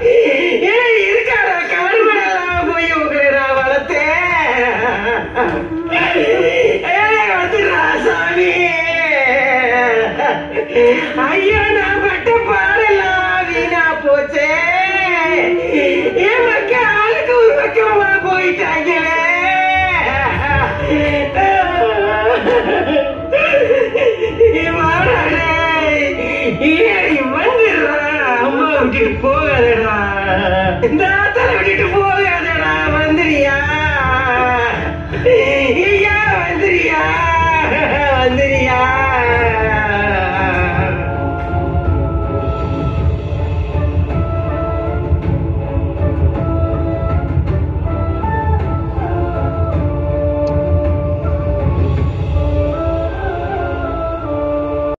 இருக்காரா கருமடலாம் போய் உங்களை நான் வளர்த்தேன். வந்துடுறா சாமி. ஐயா நான் பட்ட பாடலாம் வீணா போச்சே. என் மக்கள் ஆளுக்கு ஒரு பக்கமா போயிட்டாங்களே.